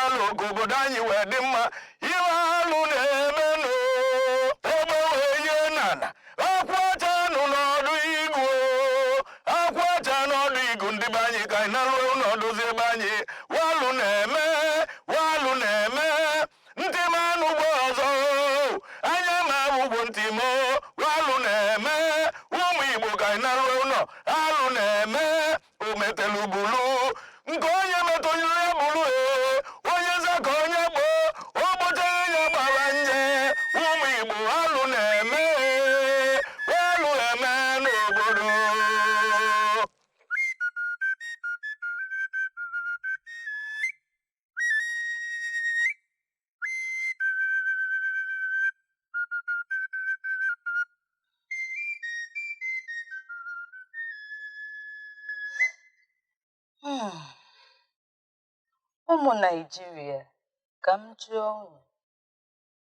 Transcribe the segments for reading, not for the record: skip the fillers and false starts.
alụ ka obodo anyị wee dị mma iwe alụ na-eme n'ogbewe ihe n'ala akwụcha nụ n'ọdụ igwe akwụcha n'ọdụ igu ndị be anyị ka anyị na-alụ n'ọdụzi ebe anyị walụ na-eme ntị m anụ ugbo ọzọ anya ma ugbo ntị m walụ na-eme ụmụ Igbo ka anyị na-alụ ụlọ alụ na-eme ometelubulu nke onye metonyere ya bụrụ onye za ka onye gboo ogbochara ya gbara nje ụmụ Igbo alụ na-eme n'obodo. Ụmụ Naịjirịa, ka m jụọ unu,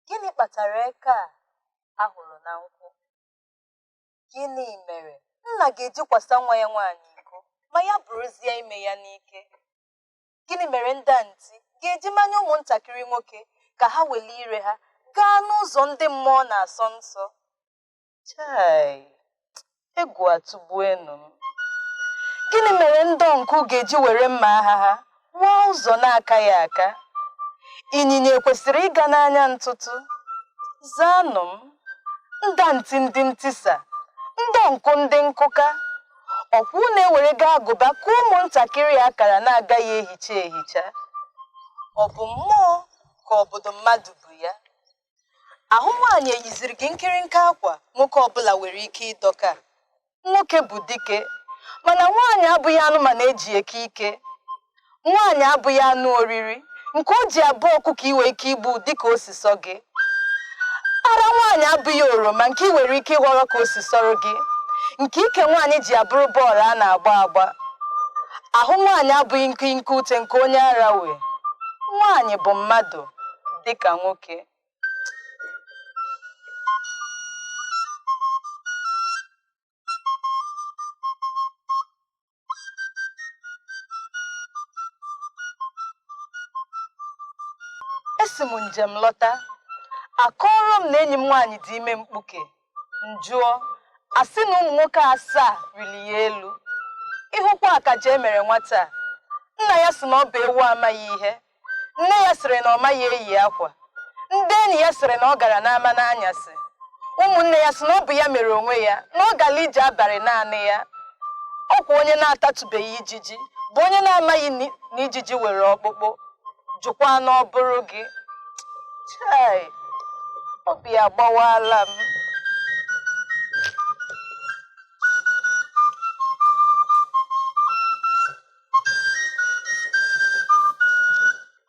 gịnị kpatara eke a hụrụ na nkwụ? Gịnị mere nna ga-eji kwasa nwa ya nwaanyị iko ma ya bụrụzie ime ya n'ike? Gịnị mere ndị antị ga-eji manye ụmụntakịrị nwoke ka ha weli ire ha gaa n'ụzọ ndị mmụọ na-asọ nsọ? Chai, egwu atụgbuenu m. Gịnị mere ndị ọnkụ ga-eji were mma agha ha waa ụzọ na-akaghị aka? Ịnyịnya ekwesịrị ịga n'anya ntụtụ? Zaanụ m, ndị antị ndị ntịsa, ndị ọnkụ ndị nkụka, ọkwụ na-ewere gaa agụba ka ụmụntakịrị akara na-agaghị ehicha. Ọ bụ mmụọ ka obodo mmadụ bụ ya? Ahụ nwaanyị eyiziri gị nkịrịnka akwa nwoke ọbụla nwere ike ịdọka. Nwoke bụ dike, mana nwaanyị abụghị anụmanụ eji eke ike. Nwaanyị abụghị anụ oriri nke o ji abụọ ọkụkọ iwe ike igbu dịka osisọ gị. Ara nwaanyị abụghị oroma nke ị nwere ike ịghọrọ ka osisọrọ gị, nke ike nwaanyị ji abụrụ bọọlụ a na-agba agba. Ahụ nwaanyị abụghị nkịnkị ute nke onye ara wee. Nwaanyị bụ mmadụ dịka nwoke. Esi m njem lọta, akọrọ m na enyi m nwaanyị dị ime mkpuke. Njụọ, asị na ụmụ nwoke 7 rili ya elu. Ịhụkwa akaja emere nwata a. Nna ya sị na ọ bụ ewu amaghị ihe. Nne ya sịrị na ọ maghị eyi akwa. Ndị enyi ya sịrị na ọ gara n'ama n'anyasị. Ụmụnne ya sị na ọ bụ ya mere onwe ya, na ọ gara ije abalị naanị ya. Ọkwa onye na-atatụbeghị ijiji bụ onye na-amaghị na ijiji were ọkpụkpụ. Jụkwa na ọ bụrụ gị. Chai, obi agbawala m.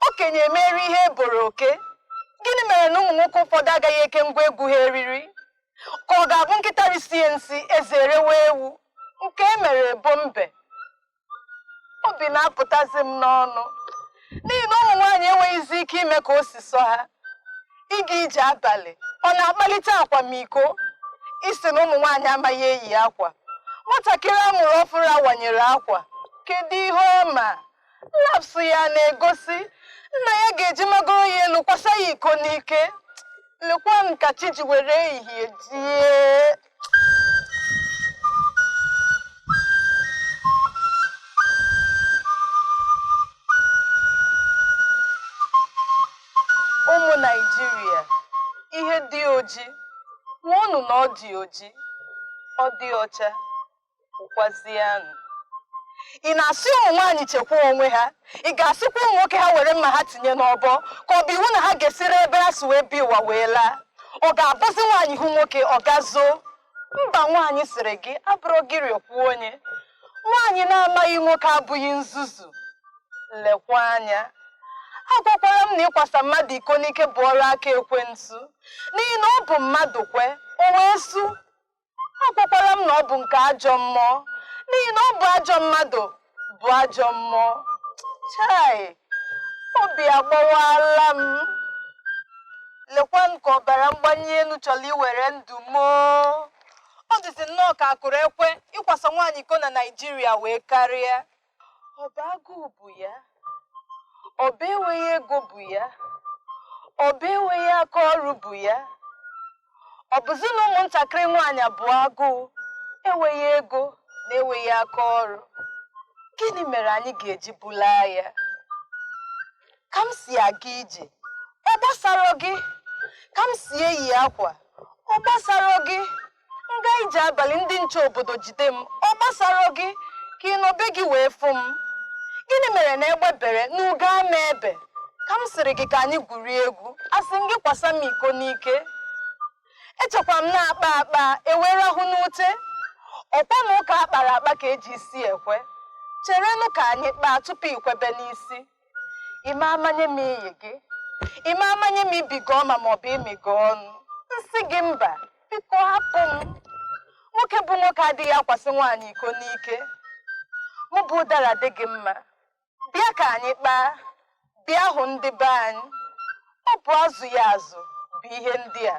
Okenye emeri ihe eboro oke. Gịnị mere na ụmụ nwoke ụfọdụ agaghị eke ngwa egwu ha eriri? Ka ọ ga-abụ nkịta risie nsị eze erewe ewu nke emere ebo mbe? Obi na-apụtazi m n'ọnụ n'ihi na ụmụ nwaanyị enweghịzi ike ime ka o si sọ ha. Ịga ije abalị ọ na-akpalite akwamiko? Isi na ụmụ nwaanyị amaghị eyi akwa. Nwatakịrị a mụrụ ọfụrụ awanyere akwa, kedu ihe ọma? Lapsụ ya na-egosi nna ya ga-eji magoro ya elu kwasa ya iko n'ike. Lekwa nka chi ji were ehihie die. Ụmụ Naịjirịa, ihe dị oji, nwụọnụ na ọ dị oji, ọ dị ọcha, kwụkwazianụ. Ị na-asị ụmụ nwaanyị chekwaa onwe ha? Ị ga-asịkwa ụmụ nwoke ha were mma ha tinye n'ọbọ ka ọ bụ iwu na ha ga-esiri ebe ha si wee bi ụwa wee laa? Ọ ga-abụzi nwaanyị hụ nwoke ọ gazoo? Mba, nwaanyị sịrị gị abụrụ gị rịọkwuo onye. Nwaanyị na-amaghị nwoke abụghị nzuzu. Lekwa anya, agwakwara m na ịkwasa mmadụ iko n'ike bụ ọrụ aka ekwensu, n'ihi na ọ bụ mmadụ kwe o wee su. Agwakwara m na ọ bụ nke ajọ mmụọ, n'ihi na ọ bụ ajọ mmadụ bụ ajọ mmụọ. Chai, obi agbawala m. Lekwa m ka ọbara mgbanye elu chọrọ iwere ndụ moo. Ọ dịzi nnọọ ka akụrụ ekwe ịkwasa nwaanyị iko na Naịjirịa wee karịa. Ọ bụ agụụ bụ ya? ọ bụ enweghị ego bụ ya, ọ bụ enweghị aka ọrụ bụ ya, ọ bụzi na ụmụntakịrị nwaanyị bụ agụụ enweghị ego na enweghị aka ọrụ. Gịnị mere anyị ga-eji bulaa ya? Ka m si aga ije, ọ gbasara gị. Ka m si eyi akwa, ọ gbasara gị. Nga ije abalị ndị nche obodo jide m, ọ gbasara gị ka ị nọbe gị wee fụ m. Gịnị mere na egbe bere n'ugo ama ebe? Ka m sịrị gị ka anyị gwurie egwu, asị m gị kwasa m iko n'ike. Echekwa m na-akpa akpa ewere ahụ n'ute. Ọkwa na ụka akpara akpa ka eji isi ekwe. Cherenụ ka anyị kpaa tupu ikwebe n'isi. Ime amanye m iyi gị, ime amanye m ibiga ọma maọbụ imiga ọnụ. Nsị gị mba, biko hapụ m. Nwoke bụ nwoke adịghị akwasị nwaanyị iko n'ike. Mụ bụ ụdara dị gị mma. Bịa ka anyị kpaa, bịa hụ ndị be anyị. Ọ bụ azụ ya azụ bụ ihe ndị a.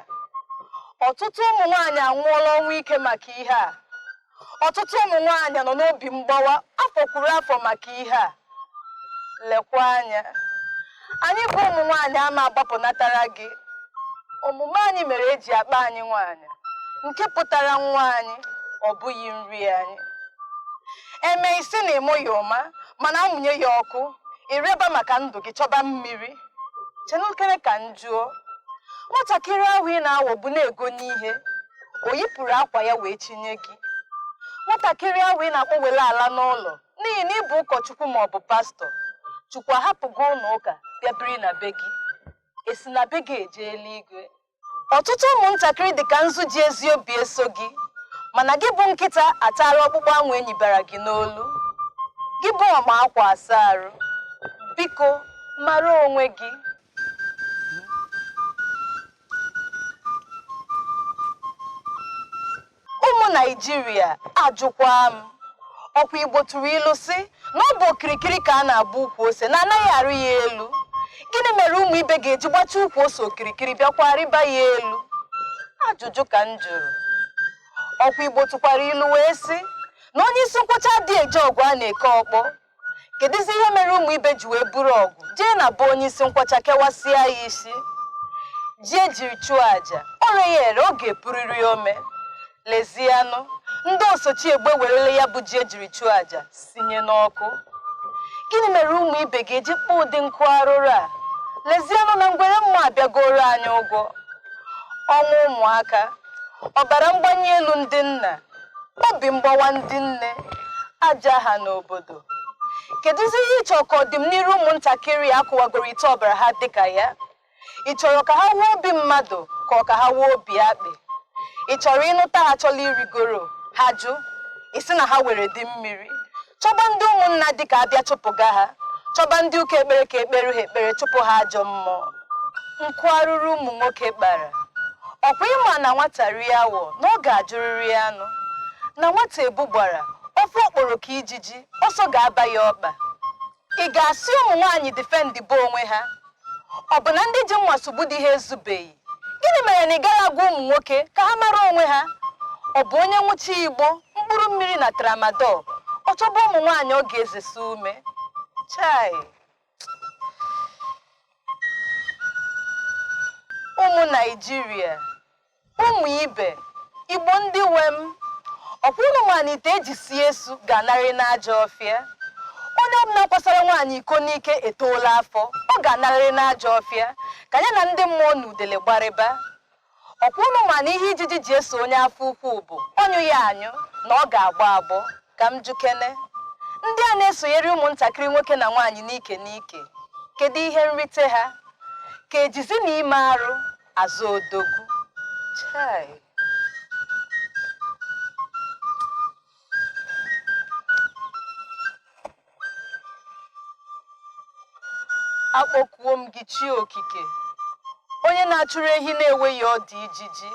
Ọtụtụ ụmụ nwaanyị anwụọla ọnwụ ike maka ihe a. Ọtụtụ ụmụ nwaanyị nọ n'obi mgbawa afọ kwuru afọ maka ihe a. Lekwa anya, anyị bụ ụmụ nwaanyị ama agbapụnatara gị. Omume anyị mere eji akpa anyị nwaanyị, nke pụtara nwa anyị ọ bụghị nri anyị. Eme isi na ịmụ ya ụma, mana amụnye ya ọkụ, ịrịọba maka ndụ gị chọba mmiri. Chenukere ka m jụọ, nwatakịrị ahụ ị na-awọgbu na-ego n'ihe, o yipụrụ akwa ya wee chinye gị? Nwatakịrị ahụ ị na-akpọwele ala n'ụlọ n'ihi na ị bụ ụkọchukwu maọbụ pastọ, Chukwu ahapụgo ụlọ ụka bịa biri na be gị, esi na be gị eje eluigwe. Ọtụtụ ụmụntakịrị dị ka nzu ji ezi obi eso gị, mana gị bụ nkịta atara ọkpụkpụ anwụ enyibara gị n'olu. Gị bụ ọma akwa asa arụ. Biko mara onwe gị. Ụmụ Naịjirịa ajụkwa m, ọkwa Igbo tụrụ ilu sị na ọ bụ okirikiri ka a na-agba ukwu ose na anaghị arị ya elu. Gịnị mere ụmụ ibe ga-eji gbacha ukwu ose okirikiri bịakwa rịba ya elu? Ajụjụ ka m jụrụ. Ọkwa Igbo tụkwara ilu wee sị na onye isi nkwọcha dị eje ọgụ a na-eke ọkpọ. Kedụzi ihe mere ụmụ ibe ji wee buru ọgụ jee na be onye isi nkwọcha kewasịa ya isi? Ji ejiri chụọ aja, ọrụ ya ere ọ ga-epuriri ome. Lezianụ, ndị osochi egbe werele ya bụ ji ejiri chụọ aja sinye n'ọkụ. Gịnị mere ụmụ ibe ga-eji kpọọ ụdị nkụ arụrụ a? Lezianụ na ngwere mmụọ abịagoro anyị ụgwọ. Ọnwụ ụmụaka, ọbara mgbanye elu ndị nna, obi mgbawa ndị nne, aja ha n'obodo. Kedụzi ihe ịchọ ka ọdịnihu ụmụntakịrị akụwagoro ite ọbara ha dịka ya? Ị chọrọ ka ha wuo obi mmadụ ka ọ ka ha wuo obi akpị? Ị chọrọ ịnụta ha chọla irigoro ha jụ, isi na ha were dị mmiri? Chọba ndị ụmụnna dị ka abịa chụpụga ha, chọba ndị ụka ekpere ka ekpere ha ekpere chụpụ ha ajọ mmụọ. Nkụ arụrụ ụmụ nwoke kpara, ọkwa ịma na nwata rie awọ na ọ ga-ajụrịrị ya anụ, na nwata ebu gbara ofe okporo ka ijiji ọsọ ga-aba ya ọkpa. Ị ga-asị ụmụ nwaanyị difendi bụ onwe ha? Ọ bụ na ndị ji nwa sogbu dị ha ezubeghị? Gịnị mere na ị gaghị agwa ụmụ nwoke ka ha mara onwe ha? Ọ bụ onye nwụchi igbo mkpụrụ mmiri na tramadol, ọ chọba ụmụ nwaanyị ọ ga-ezesa ume? Chai! Ụmụ Naịjirịa, ụmụ ibe, Igbo ndị nwe m, ọkwa ụmụ nwaanyị ite eji sie esu ga-anarị n'ajọ ọfịa. Onye ọbụla kwasara nwaanyị iko n'ike etoola afọ, ọ ga-anarịrị n'ajọ ọfịa ka ya na ndị mmụọ na udele gbarịba. Ọkwa ụmụ ma na ihe ijiji ji eso onye afọ ukwu bụ ọnyụ ya anyụ na ọ ga-agbọ agbọ. Ka m jukene, ndị a na-esonyere ụmụntakịrị nwoke na nwaanyị n'ike n'ike, kedu ihe nrite ha? Ka ejizi na ime arụ azụ odogwu. Chai! Akpọkuo m gị chi okike, onye na-achụrụ ehi na-enweghị ọdụ ijiji.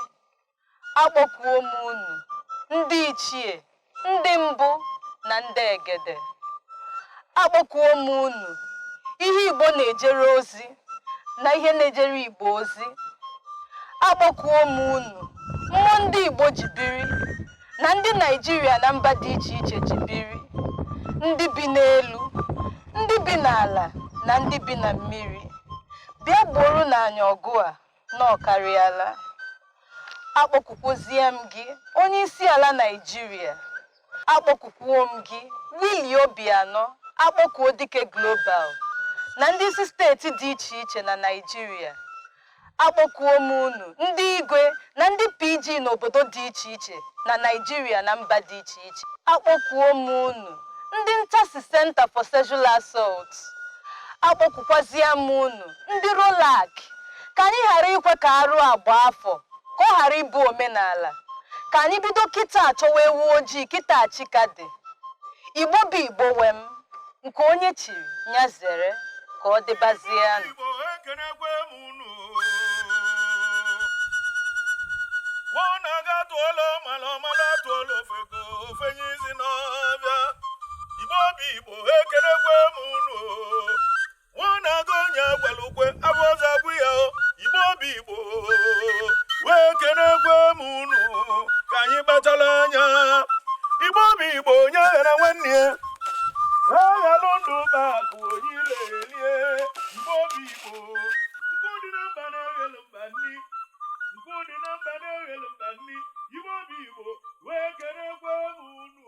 Akpọkuo m unu, ndị ichie, ndị mbụ na ndị egede. Akpọkuo m unu, ihe Igbo na-ejere ozi na ihe na-ejere Igbo ozi. Akpọkuo m unu, mmụọ ndị Igbo ji biri na ndị Naịjirịa na mba dị iche iche ji biri, ndị bi n'elu, ndị bi n'ala na ndị bi na mmiri bịa gboro na anyị ọgụ a na ọkarịala. Akpọkwukwozie m gị onye isi ala Naịjirịa, akpọkwukwuo m gị Willie Obianọ Akpọkuo Dike Global na ndị isi steeti dị iche iche na Naịjirịa. Akpọkuo m unu ndị igwe na ndị PG n'obodo dị iche iche na Naịjirịa na mba dị iche iche. Akpọkuo m unu ndị ntasi Center for Sexual Assault. Akpọkwukwazịa m unu ndị Rolac ka anyị ghara ikwe ka arụ agba afọ, ka ọ ghara ịbụ omenala. Ka anyị bido kịta achọwa ewu ojii kịta achịkadị. Igbo bụ Igbo wem, nke onye chiri nya zere ka ọ dịbazie nụ. Igbo ekenekwe m unu nwana gonya gwalukwe aboza gwiya Igbo bụ Igbo wee kenekwe m unu ka anyị batala anya Igbo bụ Igbo onye ghara nwanne ya aghalụ ndụ bakụ onye ilelie Igbo bụ Igbo nke dị na mba na-eghelu mba nni nke dị na mba na-eghelu mba nni Igbo bụ Igbo wee kenekwe m unu